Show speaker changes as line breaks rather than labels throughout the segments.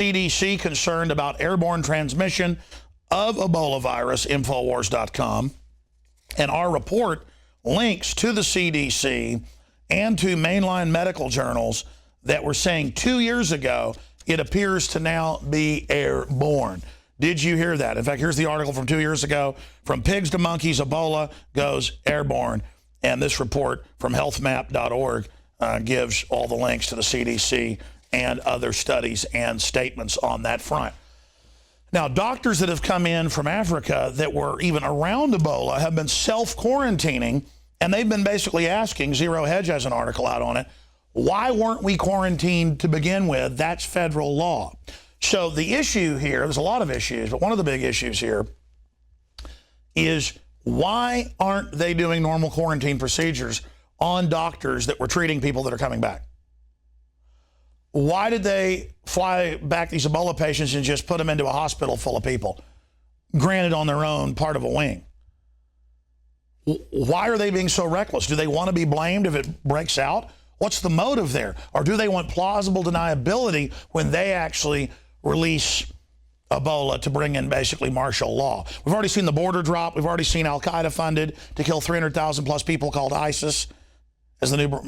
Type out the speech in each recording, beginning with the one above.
CDC concerned about airborne transmission of Ebola virus, INFOWARS.com. And our report links to the CDC and to mainline medical journals that were saying 2 years ago it appears to now be airborne. Did you hear that? In fact, here's the article from 2 years ago. From pigs to monkeys, Ebola goes airborne. And this report from healthmap.org gives all the links to the CDC and other studies and statements on that front. Now, doctors that have come in from Africa that were even around Ebola have been self-quarantining, and they've been basically asking, Zero Hedge has an article out on it, why weren't we quarantined to begin with? That's federal law. So the issue here, there's a lot of issues, but one of the big issues here is why aren't they doing normal quarantine procedures on doctors that were treating people that are coming back? Why did they fly back these Ebola patients and just put them into a hospital full of people, granted on their own part of a wing? Why are they being so reckless? Do they want to be blamed if it breaks out? What's the motive there? Or do they want plausible deniability when they actually release Ebola to bring in basically martial law? We've already seen the border drop. We've already seen Al-Qaeda funded to kill 300,000 plus people, called ISIS as the new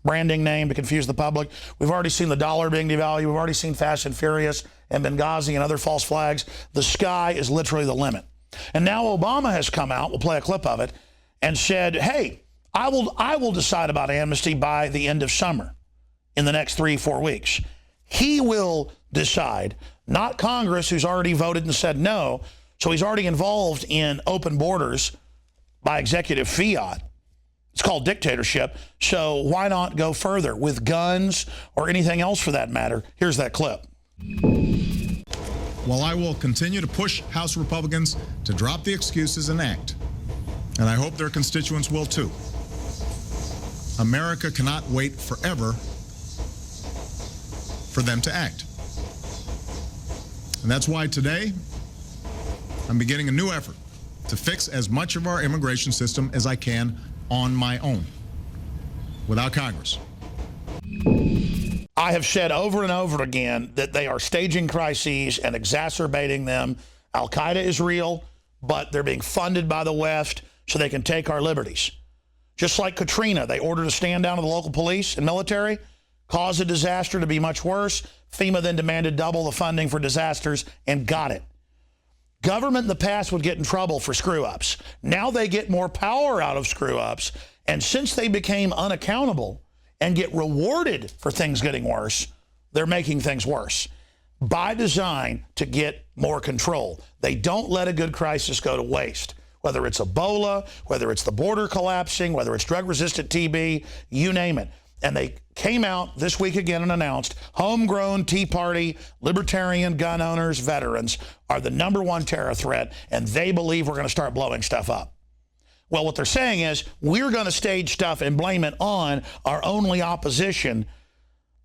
branding name to confuse the public. We've already seen the dollar being devalued. We've already seen Fast and Furious and Benghazi and other false flags. The sky is literally the limit. And now Obama has come out, we'll play a clip of it, and said, hey, I will decide about amnesty by the end of summer, in the next 3-4 weeks. He will decide, not Congress, who's already voted and said no. So he's already involved in open borders by executive fiat. It's called dictatorship. So why not go further with guns or anything else for that matter? Here's that clip.
While I will continue to push House Republicans to drop the excuses and act, and I hope their constituents will too, America cannot wait forever for them to act. And that's why today I'm beginning a new effort to fix as much of our immigration system as I can on my own, without Congress.
I have said over and over again that they are staging crises and exacerbating them. Al-Qaeda is real, but they're being funded by the West so they can take our liberties. Just like Katrina, they ordered a stand down of the local police and military, caused a disaster to be much worse. FEMA then demanded double the funding for disasters and got it. Government in the past would get in trouble for screw-ups. Now they get more power out of screw-ups, and since they became unaccountable and get rewarded for things getting worse, they're making things worse by design to get more control. They don't let a good crisis go to waste, whether it's Ebola, whether it's the border collapsing, whether it's drug-resistant TB, you name it. And they came out this week again and announced homegrown Tea Party, libertarian gun owners, veterans are the #1 terror threat, and they believe we're going to start blowing stuff up. Well, what they're saying is we're going to stage stuff and blame it on our only opposition,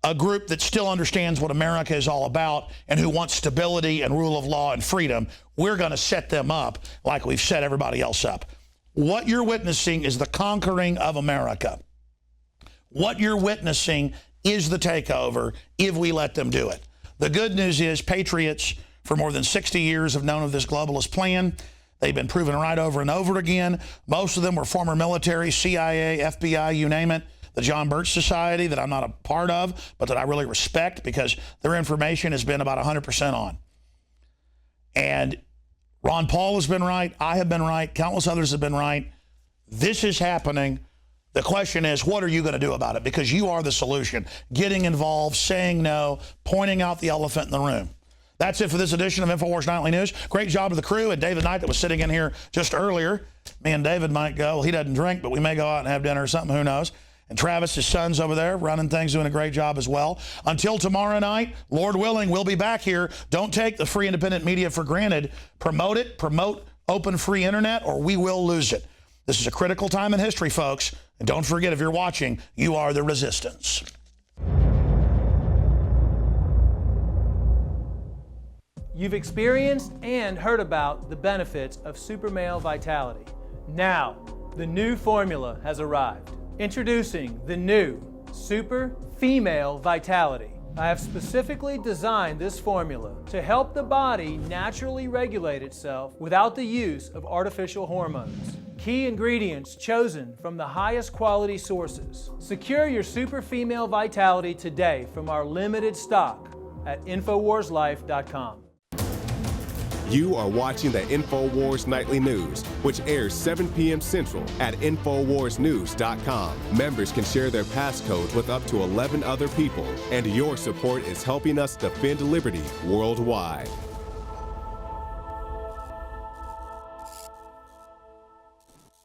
a group that still understands what America is all about and who wants stability and rule of law and freedom. We're going to set them up like we've set everybody else up. What you're witnessing is the conquering of America. What you're witnessing is the takeover if we let them do it. The good news is patriots for more than 60 years have known of this globalist plan. They've been proven right over and over again. Most of them were former military, CIA, FBI, you name it. The John Birch Society that I'm not a part of, but that I really respect because their information has been about 100% on. And Ron Paul has been right. I have been right. Countless others have been right. This is happening. The question is, what are you going to do about it? Because you are the solution. Getting involved, saying no, pointing out the elephant in the room. That's it for this edition of InfoWars Nightly News. Great job to the crew and David Knight that was sitting in here just earlier. Me and David might go. Well, he doesn't drink, but we may go out and have dinner or something. Who knows? And Travis, his son's over there running things, doing a great job as well. Until tomorrow night, Lord willing, we'll be back here. Don't take the free independent media for granted. Promote it. Promote open free internet, or we will lose it. This is a critical time in history, folks. And don't forget, if you're watching, you are the resistance.
You've experienced and heard about the benefits of Super Male Vitality. Now, the new formula has arrived. Introducing the new Super Female Vitality. I have specifically designed this formula to help the body naturally regulate itself without the use of artificial hormones. Key ingredients chosen from the highest quality sources. Secure your Super Female Vitality today from our limited stock at InfoWarsLife.com.
You are watching the InfoWars Nightly News, which airs 7 p.m. Central at InfoWarsNews.com. Members can share their passcodes with up to 11 other people, and your support is helping us defend liberty worldwide.